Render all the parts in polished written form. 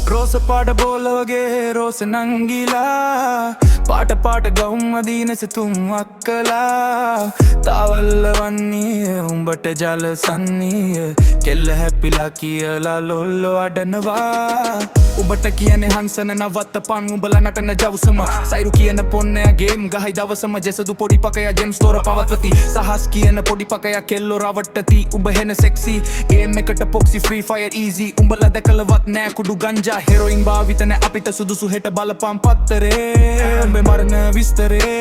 රෝස පාට බෝලවගේ රෝස නංගිලා පාට පාට ගවුම් අදීන සිතුම් අක්කලා තාවල්ල වන්නේ උඹට ජල සන්නීය කෙල්ල හැපිලා කියලා ලොල්ලෝ අඩනවා උඹට කියන්නේ හංසන නවත්තපන් උඹලා නටන ජවසම සයිරු කියන පොන්නයා ගේම් ගහයි දවසම ජෙසදු පොඩි පකයා ජෙම්ස් තෝර පවත්වති සහස් කියන පොඩි පකයා කෙල්ලෝ රවට්ටති උඹ හෙන සෙක්සි ගේම් එකට පොක්සි ෆ්‍රී ෆයර් ඊසි උඹලා දැකලවත් නෑ කුඩු ගංජා හෙරොයින් භාවිත නෑ අපිට සුදුසු හෙට බලපන් පත්තරේ උඹේ මරණ විස්තරේ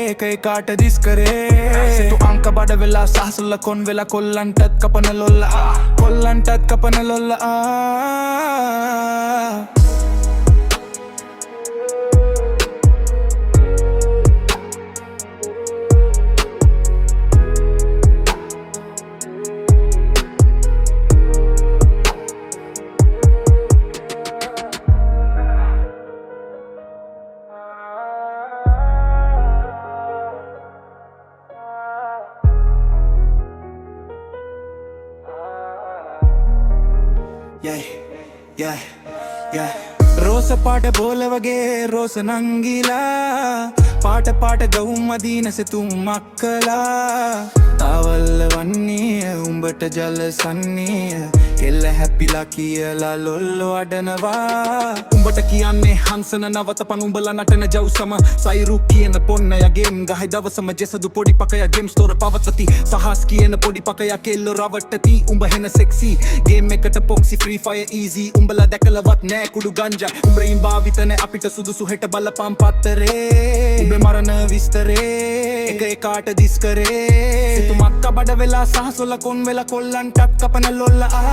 එක එකාට දිස් කරේ සිතු අංක බඩ වෙලා සහසුල්ල කොන් වෙලා කොල්ලන්ටත් කපන ලොල්ලා රෝස පාට බෝලවගේ රෝස නංගිලා පාට පාට ගවුම් අදීන සිතුම් අක්කලා තාවල්ල වන්නේ උඹට ජල සන්නීය කෙල්ල හැපිලා කියලා ලොල්ලෝ අඩනවා උඹට කියන්නේ හංසන නවතපන් උඹලා නටන ජව්සම සයිරු කියන පොන්නයා ගේම් ගහයි දවසම ජෙසදු පොඩි පකයා ජෙම්ස් තෝර පවත්වති සහස් කියන පොඩි පකයා කෙල්ලෝ රවට්ටති උඹ හෙන සෙක්සි ගේම් එකට පොක්සි ෆ්‍රී ෆයර් ඊසි උඹලා දැකලවත් නෑ කුඩු ගංජා උඹරින් භාවිත නෑ අපිට සුදුසු හෙට බලපන් පත්තරේ උඹේ මරණ විස්තරේ එක එකාට දිස් කරේ සිතුමක්ක බඩ වෙලා සහසොල්ල කොන් වෙලා කොල්ලන්ටත් කපන ලොල්ලා